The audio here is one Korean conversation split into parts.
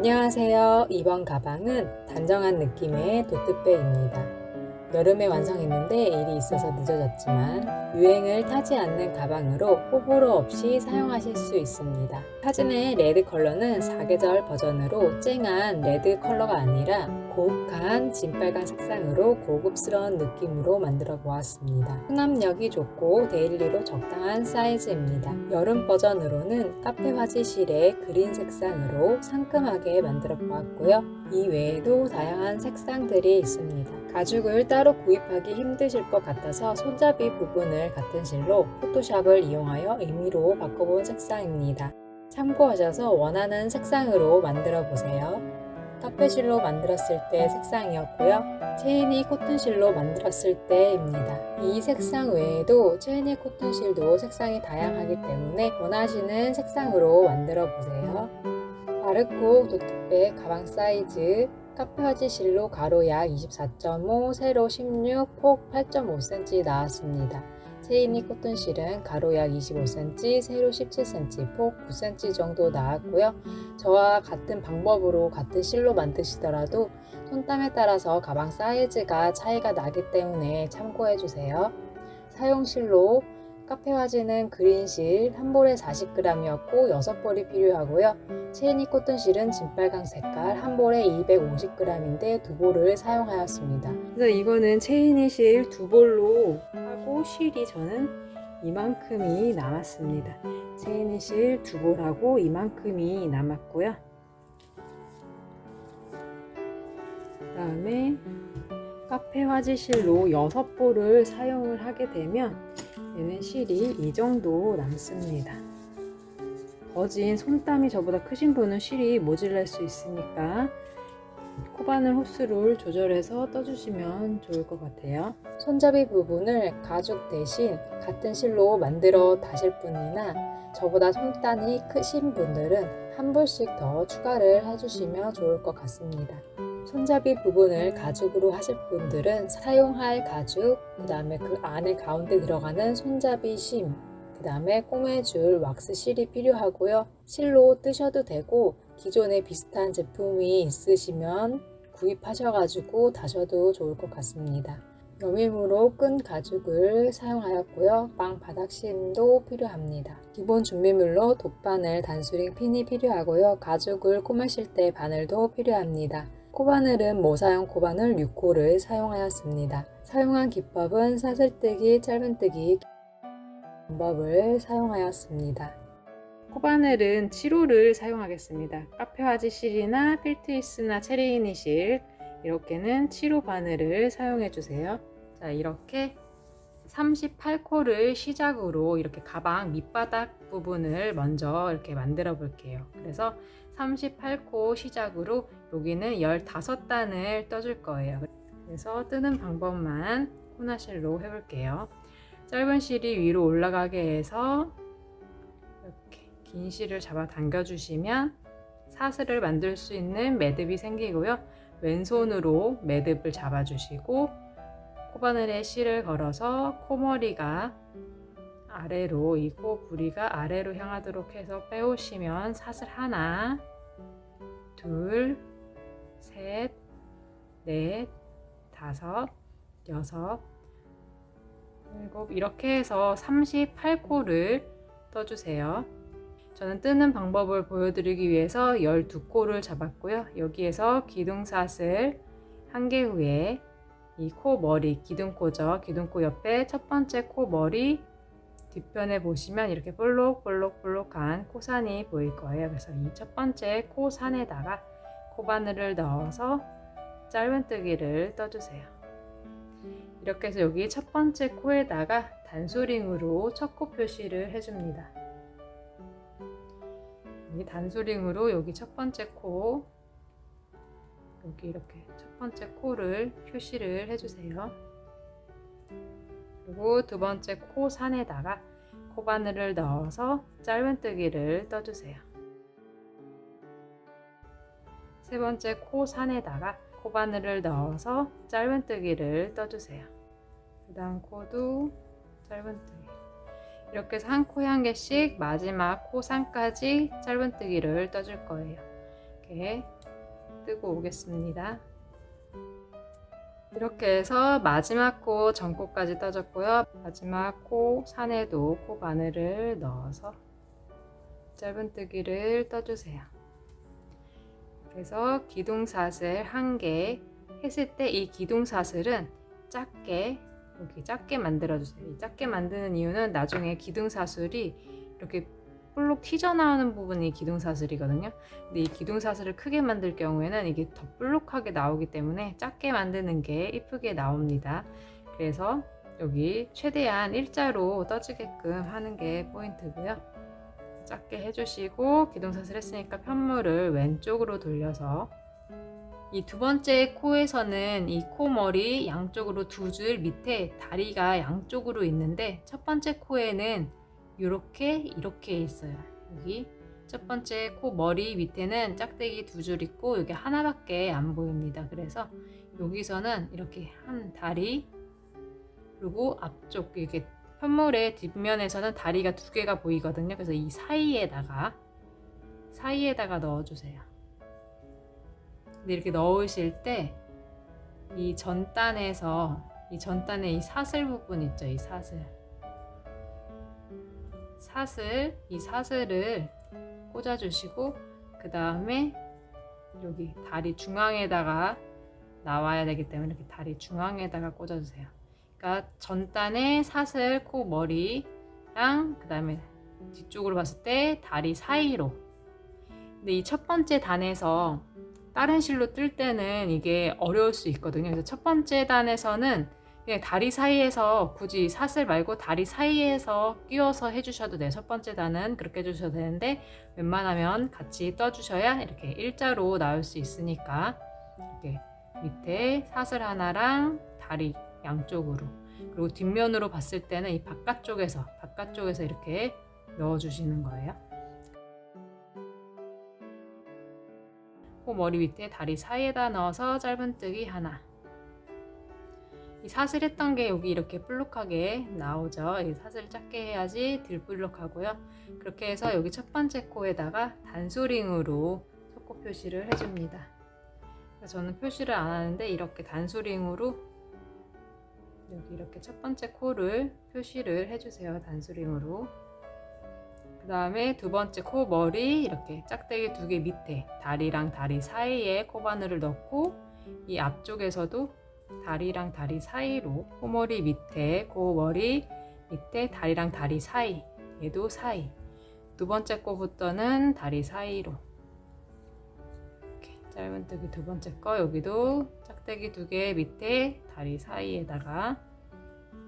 안녕하세요. 이번 가방은 단정한 느낌의 도트백입니다. 여름에 완성했는데 일이 있어서 늦어졌지만 유행을 타지 않는 가방으로 호불호 없이 사용하실 수 있습니다. 사진의 레드 컬러는 사계절 버전으로 쨍한 레드 컬러가 아니라 고혹한 진빨간 색상으로 고급스러운 느낌으로 만들어 보았습니다. 수납력이 좋고 데일리로 적당한 사이즈입니다. 여름 버전으로는 카페 화지실의 그린 색상으로 상큼하게 만들어 보았고요. 이 외에도 다양한 색상들이 있습니다. 가죽을 따로 구입하기 힘드실 것 같아서 손잡이 부분을 같은 실로 포토샵을 이용하여 임의로 바꿔본 색상입니다. 참고하셔서 원하는 색상으로 만들어 보세요. 카페실로 만들었을 때 색상이었고요. 체이니 코튼실로 만들었을 때입니다. 이 색상 외에도 체이니 코튼실도 색상이 다양하기 때문에 원하시는 색상으로 만들어 보세요. 바르코 도트백 가방 사이즈 카페 화지실로 가로 약 24.5, 세로 16, 폭 8.5cm 나왔습니다. 체이니 코튼실은 가로 약 25cm, 세로 17cm, 폭 9cm 정도 나왔고요. 저와 같은 방법으로 같은 실로 만드시더라도 손땀에 따라서 가방 사이즈가 차이가 나기 때문에 참고해주세요. 사용실로 카페 화지는 그린실 한 볼에 40g이었고 6볼이 필요하고요. 체이니 코튼실은 진빨강 색깔 한 볼에 250g인데 2볼을 사용하였습니다. 그래서 이거는 체이니 실 2볼로 하고 실이 저는 이만큼이 남았습니다. 체이니 실 2볼하고 이만큼이 남았고요. 그 다음에 카페 화지실로 6볼을 사용을 하게 되면 얘는 실이 이 정도 남습니다. 거진 손땀이 저보다 크신 분은 실이 모질랄 수 있으니까 코바늘 호스를 조절해서 떠주시면 좋을 것 같아요. 손잡이 부분을 가죽 대신 같은 실로 만들어 다실 분이나 저보다 손땀이 크신 분들은 한 볼씩 더 추가를 해주시면 좋을 것 같습니다. 손잡이 부분을 가죽으로 하실 분들은 사용할 가죽, 그 다음에 그 안에 가운데 들어가는 손잡이 심, 그 다음에 꼬매줄 왁스 실이 필요하고요. 실로 뜨셔도 되고 기존에 비슷한 제품이 있으시면 구입하셔가지고 다셔도 좋을 것 같습니다. 여밈으로 끈 가죽을 사용하였고요. 빵 바닥심도 필요합니다. 기본 준비물로 돗바늘, 단수링, 핀이 필요하고요. 가죽을 꼬매실 때 바늘도 필요합니다. 코바늘은 모사용 코바늘 6호를 사용하였습니다. 사용한 기법은 사슬뜨기, 짧은뜨기 방법을 사용하였습니다. 코바늘은 7호를 사용하겠습니다. 카페 화지 실이나 필트이스나 체리니 실 이렇게는 7호 바늘을 사용해 주세요. 자, 이렇게 38코를 시작으로 이렇게 가방 밑바닥 부분을 먼저 이렇게 만들어 볼게요. 그래서 38코 시작으로 여기는 15단을 떠줄 거예요. 그래서 뜨는 방법만 코나실로 해볼게요. 짧은 실이 위로 올라가게 해서 이렇게 긴 실을 잡아 당겨 주시면 사슬을 만들 수 있는 매듭이 생기고요. 왼손으로 매듭을 잡아 주시고 코바늘에 실을 걸어서 코머리가 아래로, 이 코 부리가 아래로 향하도록 해서 빼오시면 사슬 하나, 둘, 셋, 넷, 다섯, 여섯, 일곱 이렇게 해서 38코를 떠주세요. 저는 뜨는 방법을 보여드리기 위해서 12코를 잡았고요. 여기에서 기둥사슬 한 개 후에 이 코 머리, 기둥코죠. 기둥코 옆에 첫 번째 코 머리 뒤편에 보시면 이렇게 볼록볼록볼록한 코산이 보일 거예요. 그래서 이 첫 번째 코산에다가 코바늘을 넣어서 짧은뜨기를 떠주세요. 이렇게 해서 여기 첫 번째 코에다가 단수링으로 첫 코 표시를 해줍니다. 이 단수링으로 여기 첫 번째 코, 여기 이렇게 첫 번째 코를 표시를 해주세요. 그리고 두 번째 코 산에다가 코바늘을 넣어서 짧은뜨기를 떠주세요. 세 번째 코 산에다가 코바늘을 넣어서 짧은뜨기를 떠주세요. 그 다음 코도 짧은뜨기. 이렇게 해서 한 코에 한 개씩 마지막 코 산까지 짧은뜨기를 떠줄 거예요. 이렇게 뜨고 오겠습니다. 이렇게 해서 마지막 코 전코까지 떠줬고요. 마지막 코 산에도 코 바늘을 넣어서 짧은뜨기를 떠주세요. 그래서 기둥사슬 1개 했을 때 이 기둥사슬은 작게 여기 작게 만들어주세요. 이 작게 만드는 이유는 나중에 기둥사슬이 이렇게 볼록 튀져나오는 부분이 기둥사슬이거든요. 근데 이 기둥사슬을 크게 만들 경우에는 이게 더 볼록하게 나오기 때문에 작게 만드는 게 이쁘게 나옵니다. 그래서 여기 최대한 일자로 떠지게끔 하는 게 포인트고요. 작게 해주시고 기둥사슬 했으니까 편물을 왼쪽으로 돌려서 이 두 번째 코에서는 이 코머리 양쪽으로 두 줄 밑에 다리가 양쪽으로 있는데 첫 번째 코에는 이렇게 있어요. 여기 첫 번째 코 머리 밑에는 짝대기 두 줄 있고 여기 하나밖에 안 보입니다. 그래서 여기서는 이렇게 한 다리 그리고 앞쪽 이렇게 편물의 뒷면에서는 다리가 두 개가 보이거든요. 그래서 이 사이에다가 넣어주세요. 근데 이렇게 넣으실 때 이 전단에 이 사슬 부분 있죠. 이 사슬을 꽂아주시고 그 다음에 여기 다리 중앙에다가 나와야 되기 때문에 이렇게 다리 중앙에다가 꽂아주세요. 그러니까 전단에 사슬 코 머리랑 그 다음에 뒤쪽으로 봤을 때 다리 사이로. 근데 이 첫 번째 단에서 다른 실로 뜰 때는 이게 어려울 수 있거든요. 그래서 첫 번째 단에서는 그냥 다리 사이에서 굳이 사슬 말고 다리 사이에서 끼워서 해주셔도 돼요. 첫 번째 단은 그렇게 해주셔도 되는데 웬만하면 같이 떠주셔야 이렇게 일자로 나올 수 있으니까 이렇게 밑에 사슬 하나랑 다리 양쪽으로 그리고 뒷면으로 봤을 때는 이 바깥쪽에서 이렇게 넣어주시는 거예요. 코 머리 밑에 다리 사이에다 넣어서 짧은뜨기 하나. 이 사슬 했던 게 여기 이렇게 볼록하게 나오죠. 이 사슬 작게 해야지 덜 볼록하고요. 그렇게 해서 여기 첫 번째 코에다가 단수링으로 속코 표시를 해줍니다. 저는 표시를 안 하는데 이렇게 단수링으로 여기 이렇게 첫 번째 코를 표시를 해주세요. 단수링으로. 그 다음에 두 번째 코 머리 이렇게 짝대기 두 개 밑에 다리랑 다리 사이에 코바늘을 넣고 이 앞쪽에서도 다리랑 다리 사이로 코머리 밑에 코머리 밑에 다리랑 다리 사이 얘도 사이 두 번째 코부터는 다리 사이로 이렇게 짧은뜨기 두 번째 거 여기도 짝대기 두 개 밑에 다리 사이에다가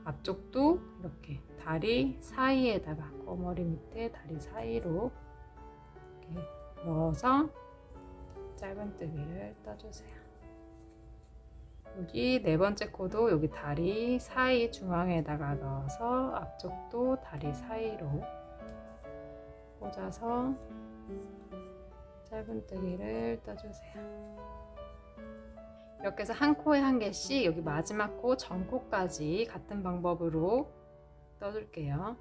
앞쪽도 이렇게 다리 사이에다가 코머리 밑에 다리 사이로 이렇게 넣어서 짧은뜨기를 떠주세요. 여기 네 번째 코도 여기 다리 사이 중앙에다가 넣어서 앞쪽도 다리 사이로 꽂아서 짧은뜨기를 떠주세요. 이렇게 해서 한 코에 한 개씩 여기 마지막 코 전코까지 같은 방법으로 떠줄게요.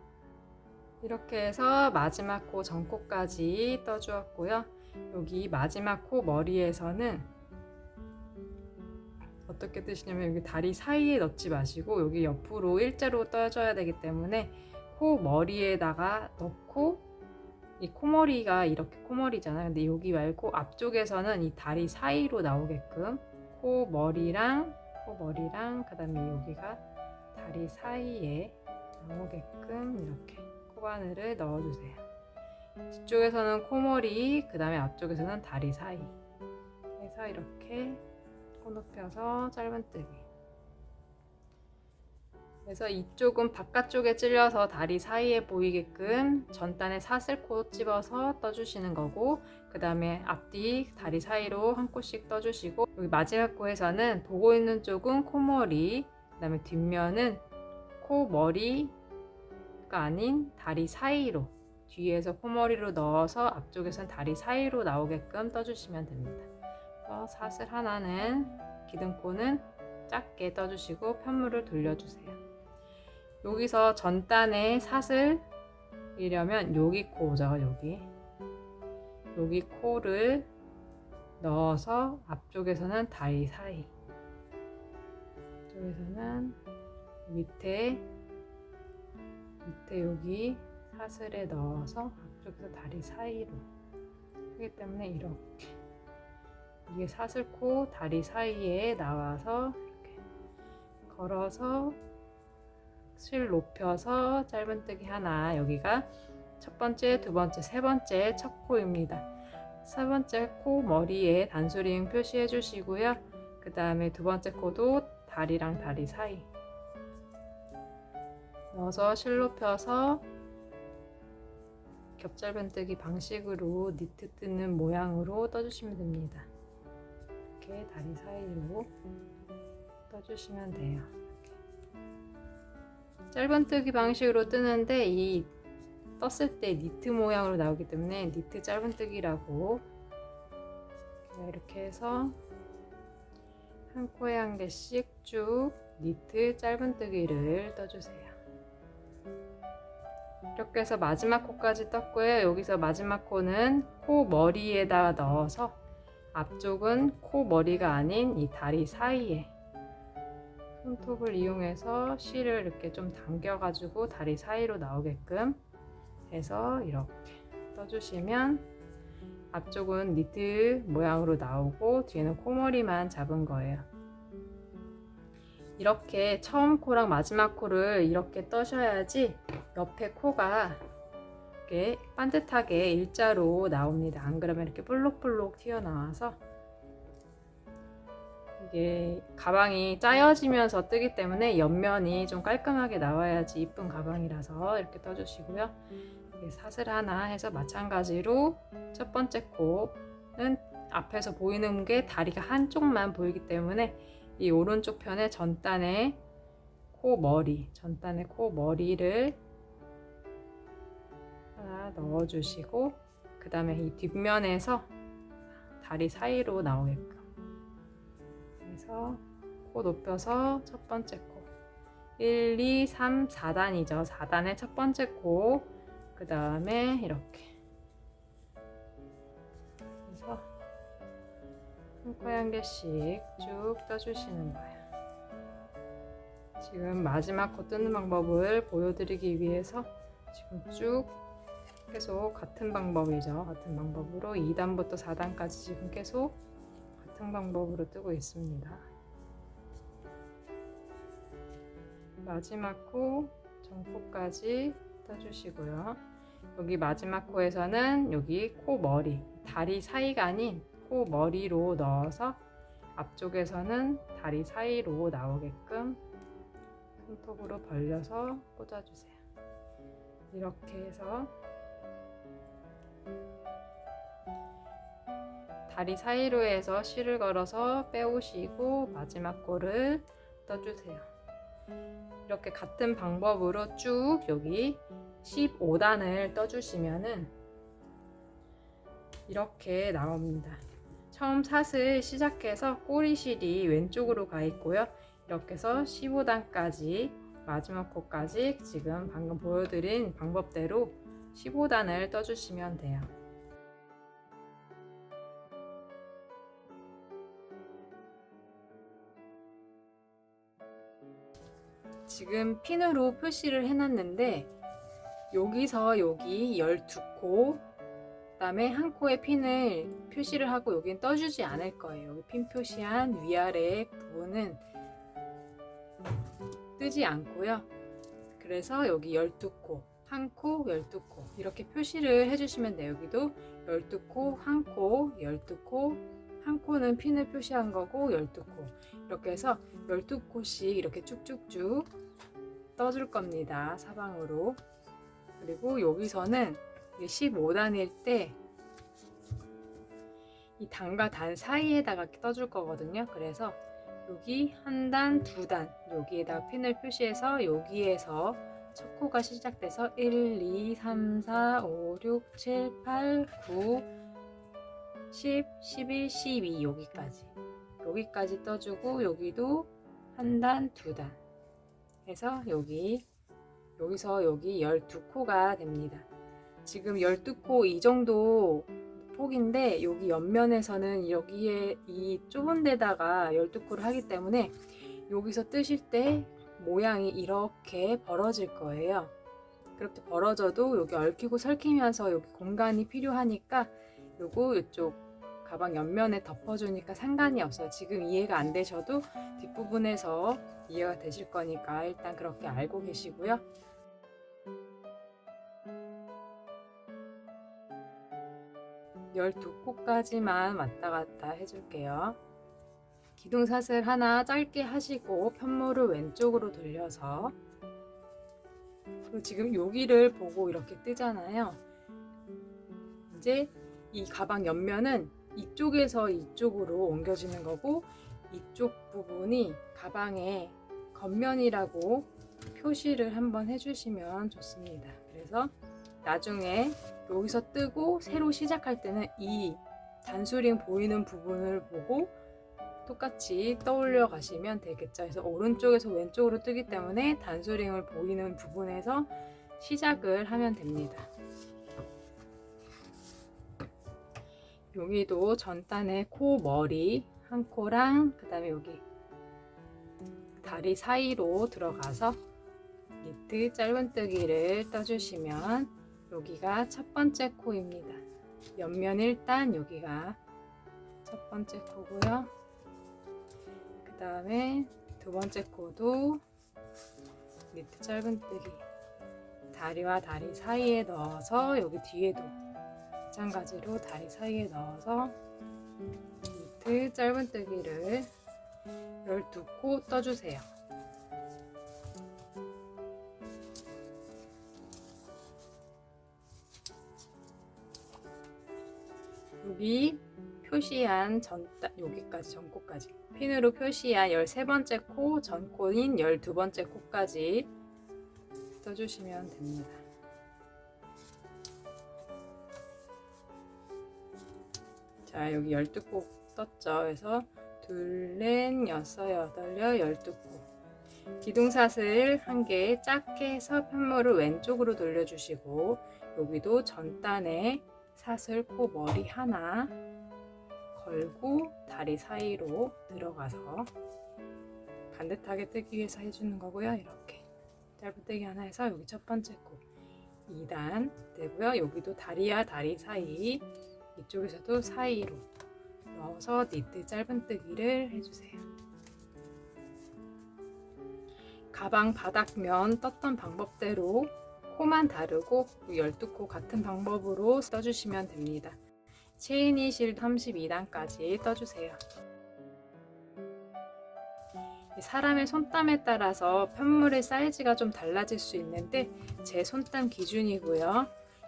이렇게 해서 마지막 코 전코까지 떠주었고요. 여기 마지막 코 머리에서는 어떻게 뜨시냐면 여기 다리 사이에 넣지 마시고 여기 옆으로 일자로 떠줘야 되기 때문에 코 머리에다가 넣고 이 코머리가 이렇게 코머리잖아요. 근데 여기 말고 앞쪽에서는 이 다리 사이로 나오게끔 코머리랑 그 다음에 여기가 다리 사이에 나오게끔 이렇게 코바늘을 넣어주세요. 뒤쪽에서는 코머리, 그 다음에 앞쪽에서는 다리 사이 해서 이렇게 코 높여서 짧은뜨기. 그래서 이쪽은 바깥쪽에 찔려서 다리 사이에 보이게끔 전단에 사슬코 집어서 떠주시는 거고 그 다음에 앞뒤 다리 사이로 한 코씩 떠주시고 여기 마지막 코에서는 보고 있는 쪽은 코머리 그 다음에 뒷면은 코머리가 아닌 다리 사이로 뒤에서 코머리로 넣어서 앞쪽에서는 다리 사이로 나오게끔 떠주시면 됩니다. 그래서 사슬 하나는 기둥코는 작게 떠주시고 편물을 돌려주세요. 여기서 전단에 사슬이려면 여기 코죠. 여기 코를 넣어서 앞쪽에서는 다리 사이, 앞쪽에서는 밑에 여기 사슬에 넣어서 앞쪽에서 다리 사이로 하기 때문에 이렇게 이게 사슬코 다리 사이에 나와서 이렇게 걸어서 실 높여서 짧은뜨기 하나, 여기가 첫 번째, 두 번째, 세 번째 첫 코입니다. 세 번째 코 머리에 단수링 표시해 주시고요. 그 다음에 두 번째 코도 다리랑 다리 사이 넣어서 실 높여서 겹짧은뜨기 방식으로 니트 뜨는 모양으로 떠주시면 됩니다. 이렇게 다리 사이로 떠주시면 돼요. 짧은뜨기 방식으로 뜨는데 이 떴을 때 니트 모양으로 나오기 때문에 니트 짧은뜨기라고, 이렇게 해서 한 코에 한 개씩 쭉 니트 짧은뜨기를 떠주세요. 이렇게 해서 마지막 코까지 떴고요. 여기서 마지막 코는 코 머리에다가 넣어서 앞쪽은 코 머리가 아닌 이 다리 사이에 손톱을 이용해서 실을 이렇게 좀 당겨가지고 다리 사이로 나오게끔 해서 이렇게 떠주시면 앞쪽은 니트 모양으로 나오고 뒤에는 코머리만 잡은 거예요. 이렇게 처음 코랑 마지막 코를 이렇게 떠셔야지 옆에 코가 이렇게 반듯하게 일자로 나옵니다. 안 그러면 이렇게 볼록볼록 튀어나와서 이게 가방이 짜여지면서 뜨기 때문에 옆면이 좀 깔끔하게 나와야지 이쁜 가방이라서 이렇게 떠주시고요. 사슬 하나 해서 마찬가지로 첫 번째 코는 앞에서 보이는 게 다리가 한쪽만 보이기 때문에 이 오른쪽 편에 전단에 전단에 코 머리를 하나 넣어주시고 그 다음에 이 뒷면에서 다리 사이로 나오게끔 해서 코 높여서 첫 번째 코 1, 2, 3, 4단이죠. 4단의 첫 번째 코, 그 다음에 이렇게 해서 한 코에 한 개씩 쭉 떠주시는 거예요. 지금 마지막 코 뜨는 방법을 보여드리기 위해서 지금 쭉 계속 같은 방법이죠. 같은 방법으로 2단부터 4단까지 지금 계속 같은 방법으로 뜨고 있습니다. 마지막 코 전코까지 떠주시고요. 여기 마지막 코에서는 여기 코 머리, 다리 사이가 아닌 코 머리로 넣어서 앞쪽에서는 다리 사이로 나오게끔 손톱으로 벌려서 꽂아주세요. 이렇게 해서 다리 사이로 해서 실을 걸어서 빼오시고 마지막 코를 떠주세요. 이렇게 같은 방법으로 쭉 여기 15단을 떠주시면은 이렇게 나옵니다. 처음 사슬 시작해서 꼬리실이 왼쪽으로 가 있고요. 이렇게 해서 15단까지 마지막 코까지 지금 방금 보여드린 방법대로 15단을 떠주시면 돼요. 지금 핀으로 표시를 해놨는데 여기서 여기 12코, 그 다음에 한 코에 핀을 표시를 하고 여기는 떠주지 않을 거예요. 여기 핀 표시한 위아래 부분은 뜨지 않고요. 그래서 여기 12코, 한 코, 12코 이렇게 표시를 해주시면 돼요. 여기도 12코, 한 코, 12코, 한 코는 핀을 표시한 거고 12코 이렇게 해서 12코씩 이렇게 쭉쭉쭉 떠줄 겁니다. 사방으로. 그리고 여기서는 15단일 때 이 단과 단 사이에다가 떠줄 거거든요. 그래서 여기 한 단, 두 단 여기에다 핀을 표시해서 여기에서 첫 코가 시작돼서 1, 2, 3, 4, 5, 6, 7, 8, 9, 10, 11, 12 여기까지 떠주고 여기도 한 단, 두 단 해서 여기서 여기 12코가 됩니다. 지금 12코 이 정도 폭인데 여기 옆면에서는 여기에 이 좁은 데다가 12코를 하기 때문에 여기서 뜨실 때 모양이 이렇게 벌어질 거예요. 그렇게 벌어져도 여기 얽히고 설키면서 여기 공간이 필요하니까 요거 이쪽 가방 옆면에 덮어주니까 상관이 없어요. 지금 이해가 안 되셔도 뒷부분에서 이해가 되실 거니까 일단 그렇게 알고 계시고요. 열두 코까지만 왔다 갔다 해줄게요. 기둥사슬 하나 짧게 하시고 편물을 왼쪽으로 돌려서, 그리고 지금 여기를 보고 이렇게 뜨잖아요. 이제 이 가방 옆면은 이쪽에서 이쪽으로 옮겨지는 거고, 이쪽 부분이 가방의 겉면이라고 표시를 한번 해주시면 좋습니다. 그래서 나중에 여기서 뜨고 새로 시작할 때는 이 단수링 보이는 부분을 보고 똑같이 떠올려 가시면 되겠죠. 그래서 오른쪽에서 왼쪽으로 뜨기 때문에 단수링을 보이는 부분에서 시작을 하면 됩니다. 여기도 전단에 코 머리 한 코랑 그 다음에 여기 다리 사이로 들어가서 니트 짧은뜨기를 떠주시면 여기가 첫 번째 코입니다. 옆면 일단 여기가 첫 번째 코고요. 그 다음에 두 번째 코도 니트 짧은뜨기 다리와 다리 사이에 넣어서 여기 뒤에도 마찬가지로 다리 사이에 넣어서 니트 짧은뜨기를 12코 떠주세요. 여기 표시한 여기까지 전코까지 핀으로 표시한 13번째 코 전코인 12번째 코까지 떠주시면 됩니다. 자, 여기 12코 떴죠. 그래서 둘, 넷, 여섯, 여덟, 12코. 기둥사슬 한 개 작게 해서 편물을 왼쪽으로 돌려주시고, 여기도 전단에 사슬 코 머리 하나 걸고 다리 사이로 들어가서 반듯하게 뜨기 위해서 해주는 거고요. 이렇게 짧은뜨기 하나 해서 여기 첫 번째 코 2단 되고요. 여기도 다리와 다리 사이 이쪽에서도 사이로 넣어서 니트 짧은뜨기를 해주세요. 가방 바닥면 떴던 방법대로 코만 다르고 12코 같은 방법으로 떠주시면 됩니다. 체인이실 32단까지 떠주세요. 사람의 손땀에 따라서 편물의 사이즈가 좀 달라질 수 있는데 제 손땀 기준이고요.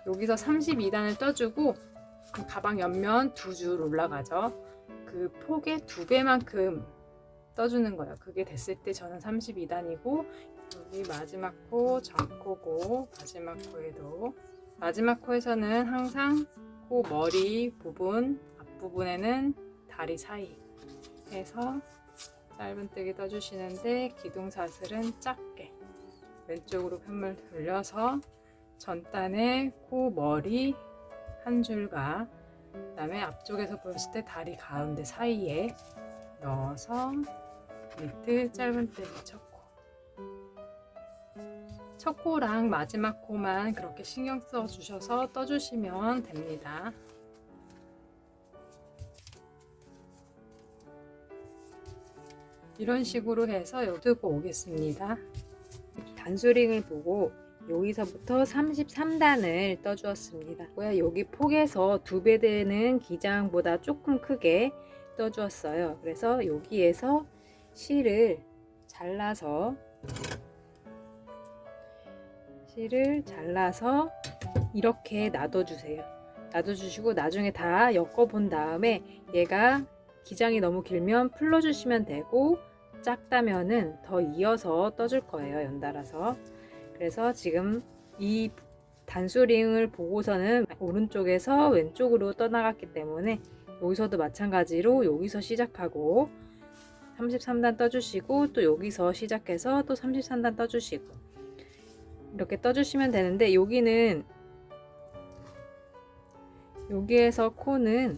여기서 32단을 떠주고 가방 옆면 2줄 올라가죠. 그 폭의 2배만큼 떠주는 거예요. 그게 됐을 때 저는 32단이고 여기 마지막 코 전코고 마지막 코에서는 항상 코 머리 부분 앞부분에는 다리 사이 해서 짧은뜨기 떠주시는데 기둥사슬은 작게 왼쪽으로 편물 돌려서 전단에 코 머리 한 줄과 그 다음에 앞쪽에서 보였을 때 다리 가운데 사이에 넣어서 니트 짧은뜨기 첫 코랑 마지막 코만 그렇게 신경 써 주셔서 떠주시면 됩니다. 이런 식으로 해서 뜨고 오겠습니다. 단수링을 보고 여기서부터 33단을 떠주었습니다. 여기 폭에서 2배 되는 기장보다 조금 크게 떠주었어요. 그래서 여기에서 실을 잘라서 이렇게 놔둬주세요. 놔둬주시고 나중에 다 엮어본 다음에 얘가 기장이 너무 길면 풀러주시면 되고 작다면은 더 이어서 떠줄 거예요. 연달아서. 그래서 지금 이 단수링을 보고서는 오른쪽에서 왼쪽으로 떠나갔기 때문에 여기서도 마찬가지로 여기서 시작하고 33단 떠주시고 또 여기서 시작해서 또 33단 떠주시고 여기에서 코는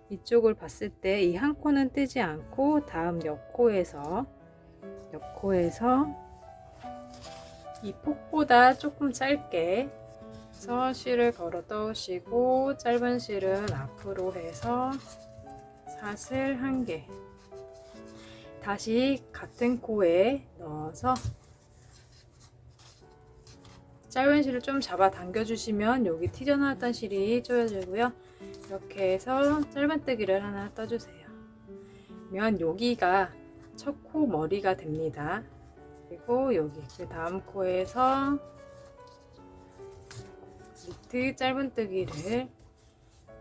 이쪽을 봤을 때 이 한 코는 뜨지 않고 다음 옆코에서 이 폭보다 조금 짧게 해서 실을 걸어 떠오시고 짧은 실은 앞으로 해서 사슬 1개 다시 같은 코에 넣어서 짧은 실을 좀 잡아 당겨 주시면 여기 튀어나왔던 실이 조여지고요. 이렇게 해서 짧은뜨기를 하나 떠주세요. 그러면 여기가 첫 코 머리가 됩니다. 그리고 여기 그 다음 코에서 니트 짧은뜨기를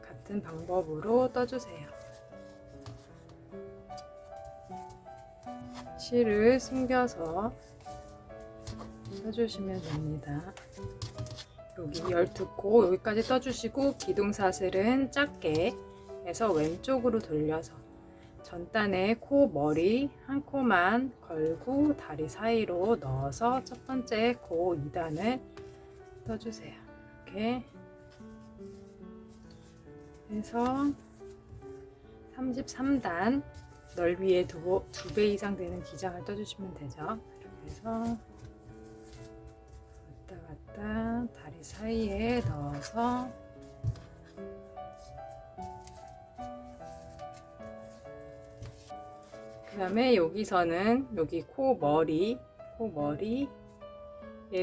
같은 방법으로 떠주세요. 실을 숨겨서 떠주시면 됩니다. 여기 12코 여기까지 떠주시고 기둥사슬은 작게 해서 왼쪽으로 돌려서 전단에 코 머리 한 코만 걸고 다리 사이로 넣어서 첫 번째 코 2단을 떠주세요. 이렇게 해서 33단 넓이의 2배 이상 되는 기장을 떠주시면 되죠. 이렇게 해서 왔다 다리 사이에 넣어서 그 다음에 여기서는 여기 코 머리에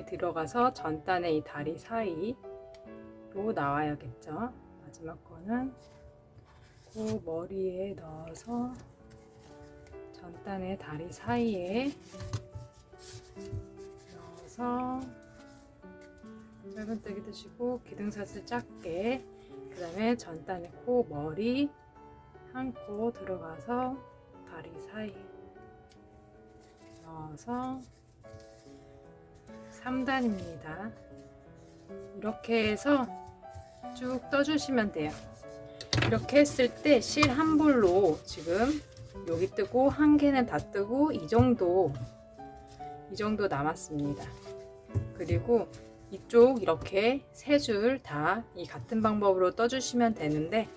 들어가서 전단에 이 다리 사이로 나와야겠죠. 마지막 거는 코 머리에 넣어서 전단에 다리 사이에 넣어서 짧은뜨기 뜨시고 기둥사슬 작게 그 다음에 전단에 코 머리 한 코 들어가서 다리 사이 넣어서 3단입니다. 이렇게 해서 쭉 떠주시면 돼요. 이렇게 했을 때 실 한 볼로 지금 여기 뜨고 한 개는 다 뜨고 이 정도 남았습니다. 그리고 이쪽 이렇게 세 줄 다 이 같은 방법으로 떠주시면 되는데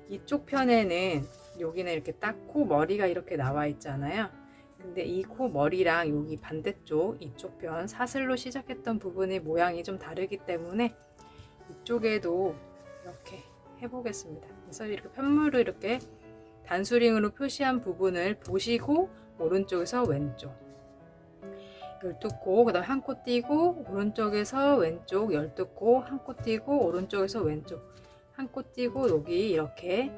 이쪽 편에는 여기는 이렇게 딱 코 머리가 이렇게 나와 있잖아요. 근데 이 코 머리랑 여기 반대쪽 이쪽 편 사슬로 시작했던 부분의 모양이 좀 다르기 때문에 이쪽에도 이렇게 해보겠습니다. 그래서 이렇게 편물을 이렇게 단수링으로 표시한 부분을 보시고 오른쪽에서 왼쪽 12코 그 다음 한 코 띄고 오른쪽에서 왼쪽 12코 한 코 띄고 오른쪽에서 왼쪽 한 코 띄고 여기 이렇게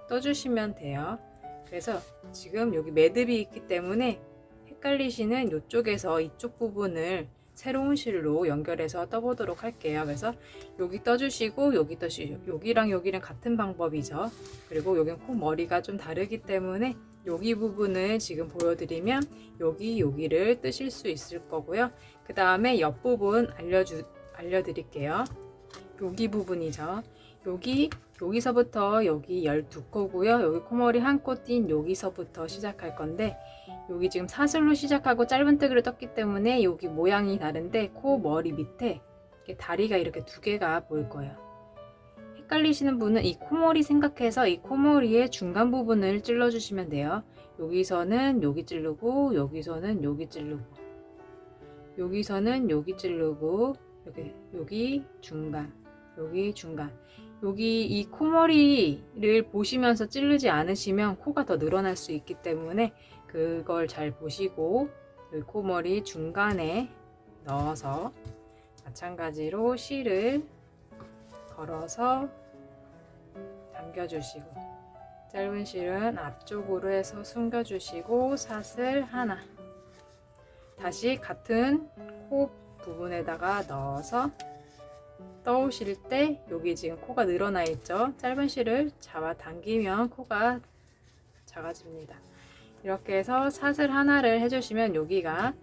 떠주시면 돼요. 그래서 지금 여기 매듭이 있기 때문에 헷갈리시는 이쪽에서 이쪽 부분을 새로운 실로 연결해서 떠보도록 할게요. 그래서 여기 떠주시고 여기 떠주시고 여기랑 여기랑 같은 방법이죠. 그리고 여기는 코 머리가 좀 다르기 때문에 여기 부분을 지금 보여드리면 여기를 뜨실 수 있을 거고요. 그 다음에 옆부분 알려드릴게요. 여기 부분이죠. 여기서부터 여기 12코고요. 여기 코머리 한 코 띈 여기서부터 시작할 건데 여기 지금 사슬로 시작하고 짧은뜨기를 떴기 때문에 여기 모양이 다른데 코 머리 밑에 이렇게 다리가 이렇게 2개가 보일 거예요. 헷갈리시는 분은 이 코머리 생각해서 이 코머리의 중간 부분을 찔러 주시면 돼요. 여기서는 여기 찌르고 여기서는 여기 찌르고 여기서는 여기 찌르고 여기 중간 여기 이 코머리를 보시면서 찌르지 않으시면 코가 더 늘어날 수 있기 때문에 그걸 잘 보시고 여기 코머리 중간에 넣어서 마찬가지로 실을 걸어서 당겨주시고 짧은 실은 앞쪽으로 해서 숨겨주시고 사슬 하나 다시 같은 코 부분에다가 넣어서 떠오실 때 여기 지금 코가 늘어나 있죠. 짧은 실을 잡아 당기면 코가 작아집니다. 이렇게 해서 사슬 하나를 해주시면 여기가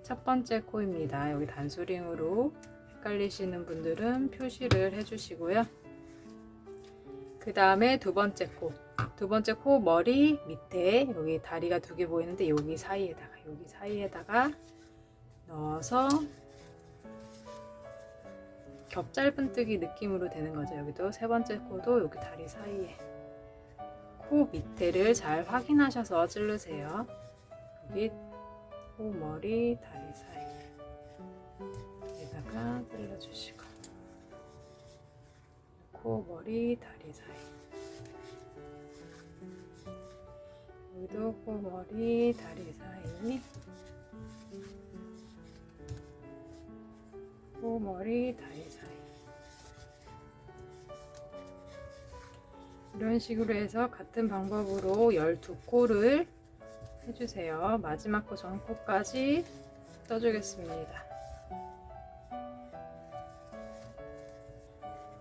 첫 번째 코입니다. 여기 단수링으로 헷갈리시는 분들은 표시를 해주시고요. 그 다음에 두 번째 코 머리 밑에 여기 다리가 2개 보이는데 여기 사이에다가 넣어서 겹 짧은뜨기 느낌으로 되는 거죠. 여기도 세 번째 코도 여기 다리 사이에 코 밑에를 잘 확인하셔서 찌르세요. 여기 코, 머리, 다리 사이에다가 찔러주시고 코, 머리, 다리 사이 여기도 코, 머리, 다리 사이 코, 머리, 다리 사이 이런 식으로 해서 같은 방법으로 12코를 해주세요. 마지막 코 전코까지 떠주겠습니다.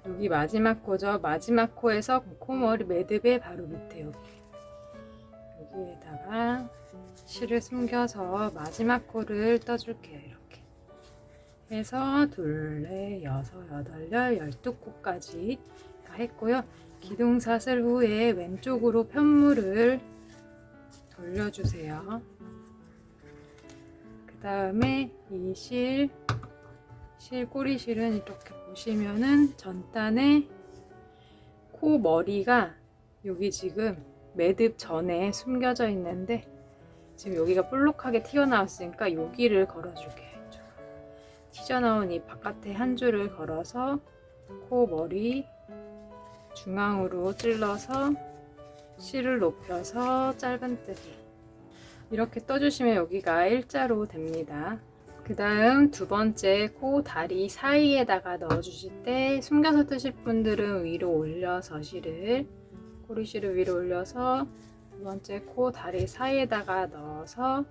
여기 마지막 코죠. 마지막 코에서 코머리 매듭의 바로 밑에 여기에다가 실을 숨겨서 마지막 코를 떠줄게요. 이렇게 해서 둘, 넷, 여섯, 여덟, 열, 12코까지 다 했고요. 기둥사슬 후에 왼쪽으로 편물을 돌려주세요. 그 다음에 이 꼬리실은 이렇게 보시면은 전단에 코 머리가 여기 지금 매듭 전에 숨겨져 있는데 지금 여기가 볼록하게 튀어나왔으니까 여기를 걸어줄게요. 튀어나온 이 바깥에 한 줄을 걸어서 코 머리 중앙으로 찔러서 실을 높여서 짧은뜨기 이렇게 떠주시면 여기가 일자로 됩니다. 그 다음 두 번째 코 다리 사이에다가 넣어주실 때 숨겨서 뜨실 분들은 위로 올려서 꼬리실을 위로 올려서 두 번째 코 다리 사이에다가 넣어서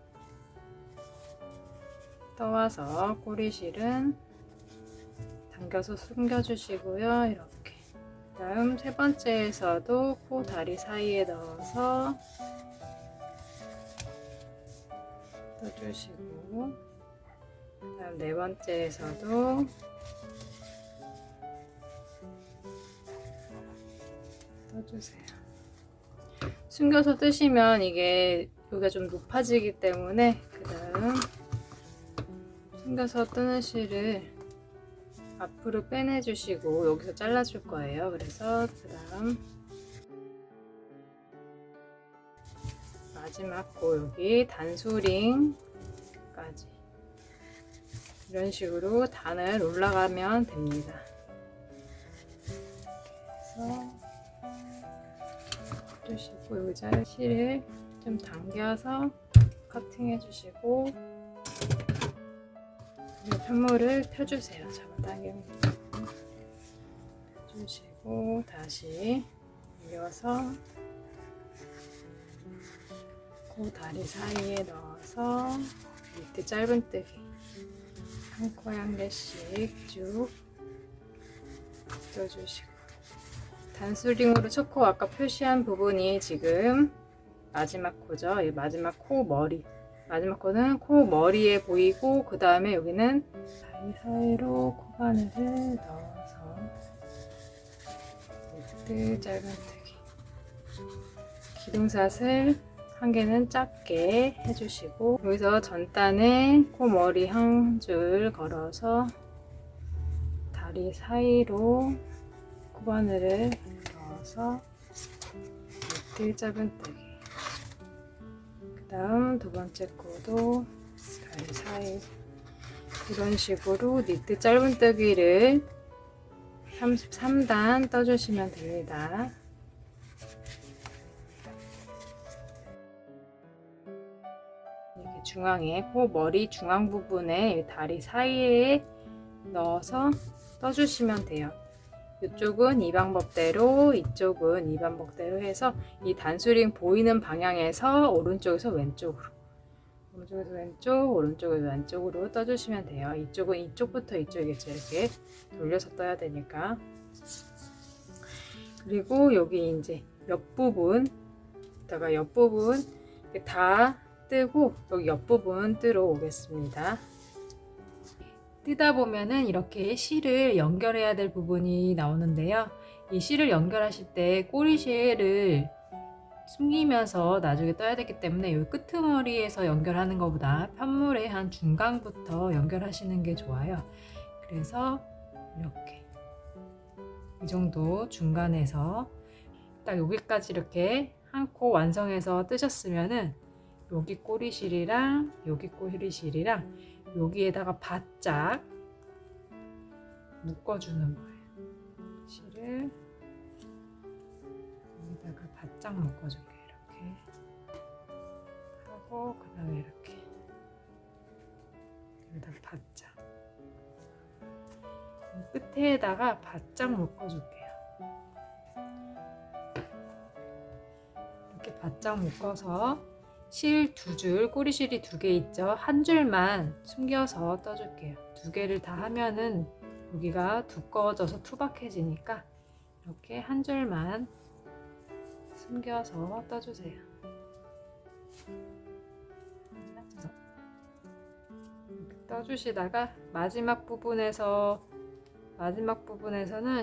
떠와서 꼬리실은 당겨서 숨겨주시고요. 이렇게 그 다음 세 번째에서도 코 다리 사이에 넣어서 떠주시고 그 다음 네 번째에서도 떠주세요. 숨겨서 뜨시면 이게 여기가 좀 높아지기 때문에 그 다음 숨겨서 뜨는 실을 앞으로 빼내주시고 여기서 잘라줄 거예요. 그래서 그 다음 마지막 코 여기 단수링까지 이런 식으로 단을 올라가면 됩니다. 그래서 해주시고 여기 실을 좀 당겨서 커팅해 주시고 편물을 펴주세요. 잡아당기면 펴주시고 다시 올려서 코 다리 사이에 넣어서 밑에 짧은뜨기 한 코에 한 개씩 쭉 떠주시고 단수링으로 첫 코 아까 표시한 부분이 지금 마지막 코죠. 이 마지막 코 머리 마지막 코는 코 머리에 보이고 그 다음에 여기는 다리 사이로 코바늘을 넣어서 밑에 짧은뜨기 기둥사슬 한 개는 작게 해주시고 여기서 전단에 코 머리 한 줄 걸어서 다리 사이로 코바늘을 넣어서 밑에 짧은뜨기 그 다음 두 번째 코도 다리 사이 이런 식으로 니트 짧은뜨기를 33단 떠주시면 됩니다. 이렇게 중앙에 코 머리 중앙 부분에 다리 사이에 넣어서 떠주시면 돼요. 이쪽은 이 방법대로 이쪽은 이 방법대로 해서 이 단수링 보이는 방향에서 오른쪽에서 왼쪽으로 오른쪽에서 왼쪽 오른쪽에서 왼쪽으로 떠주시면 돼요. 이쪽은 이쪽부터 이쪽이겠죠. 이렇게 돌려서 떠야 되니까. 그리고 여기 이제 옆부분 다 뜨고 여기 옆부분 뜨러 오겠습니다. 뜨다 보면은 이렇게 실을 연결해야 될 부분이 나오는데요. 이 실을 연결하실 때 꼬리실을 숨기면서 나중에 떠야 되기 때문에 이 끄트머리에서 연결하는 것보다 편물의 한 중간부터 연결하시는 게 좋아요. 그래서 이렇게 이 정도 중간에서 딱 여기까지 이렇게 한 코 완성해서 뜨셨으면은 여기 꼬리실이랑 여기 꼬리실이랑 여기에다가 바짝 묶어주는 거예요. 실을 여기다가 바짝 묶어줄게요. 이렇게 하고 그 다음에 이렇게 여기다 바짝 끝에다가 바짝 묶어줄게요. 이렇게 바짝 묶어서 실 2줄, 꼬리실이 2개 있죠? 한 줄만 숨겨서 떠줄게요. 2개를 다 하면은 여기가 두꺼워져서 투박해지니까 이렇게 한 줄만 숨겨서 떠주세요. 이렇게 떠주시다가 마지막 부분에서는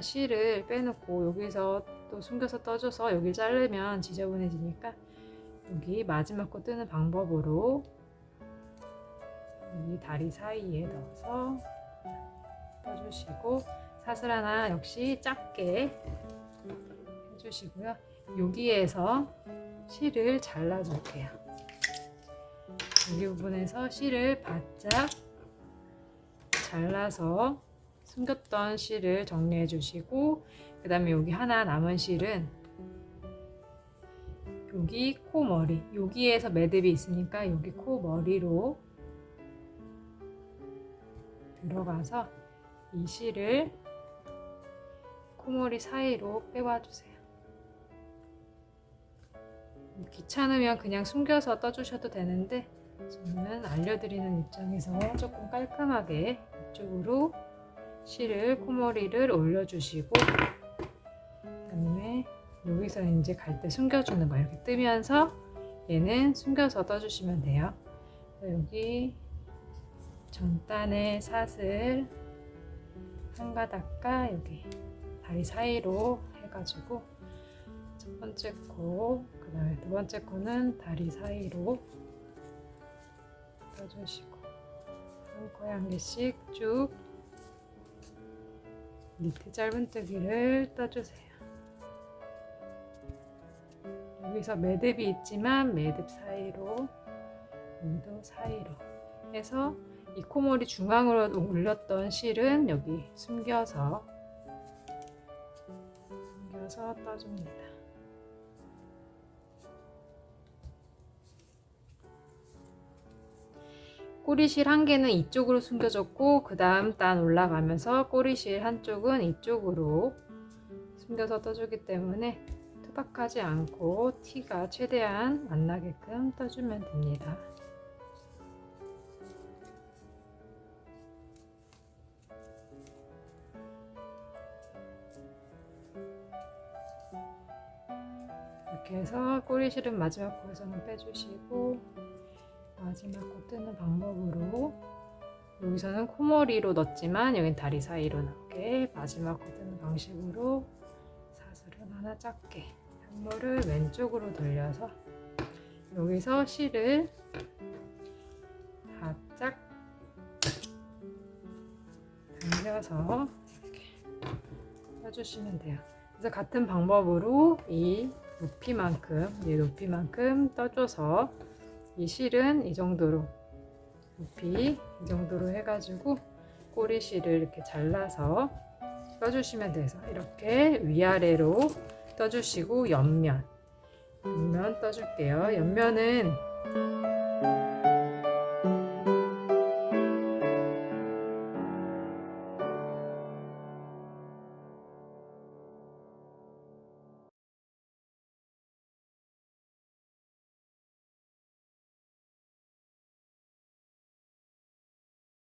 실을 빼놓고 여기서 또 숨겨서 떠줘서 여기 자르면 지저분해지니까 여기 마지막 거 뜨는 방법으로 이 다리 사이에 넣어서 떠주시고 사슬 하나 역시 작게 해주시고요. 여기에서 실을 잘라줄게요. 여기 부분에서 실을 바짝 잘라서 숨겼던 실을 정리해 주시고 그 다음에 여기 하나 남은 실은 여기 코머리, 여기에서 매듭이 있으니까 여기 코머리로 들어가서 이 실을 코머리 사이로 빼와 주세요. 귀찮으면 그냥 숨겨서 떠주셔도 되는데 저는 알려드리는 입장에서 조금 깔끔하게 이쪽으로 실을 코머리를 올려주시고 그다음에 여기서 이제 갈 때 숨겨주는 거 이렇게 뜨면서 얘는 숨겨서 떠주시면 돼요. 여기 전단에 사슬 한 가닥과 여기 다리 사이로 해가지고 첫 번째 코, 그 다음에 두 번째 코는 다리 사이로 떠주시고 한 코에 한 개씩 쭉 니트 짧은뜨기를 떠주세요. 여기서 매듭이 있지만 매듭 사이로 여기도 사이로 해서 이 코머리 중앙으로 올렸던 실은 여기 숨겨서 떠줍니다. 꼬리실 한 개는 이쪽으로 숨겨졌고 그 다음 단 올라가면서 꼬리실 한쪽은 이쪽으로 숨겨서 떠주기 때문에 투박하지 않고 티가 최대한 안 나게끔 떠주면 됩니다. 이렇게 해서 꼬리실은 마지막 코에서는 빼주시고 마지막 코 뜨는 방법으로 여기서는 코머리로 넣었지만 여긴 다리 사이로 나오게 마지막 코 뜨는 방식으로 사슬은 하나 작게 현모를 왼쪽으로 돌려서 여기서 실을 바짝 당겨서 이렇게 떠주시면 돼요. 그래서 같은 방법으로 이 높이만큼 떠줘서 이 실은 이 정도로 높이 이 정도로 해가지고 꼬리실을 이렇게 잘라서 떠주시면 돼서 이렇게 위아래로 떠주시고 옆면 떠줄게요. 옆면은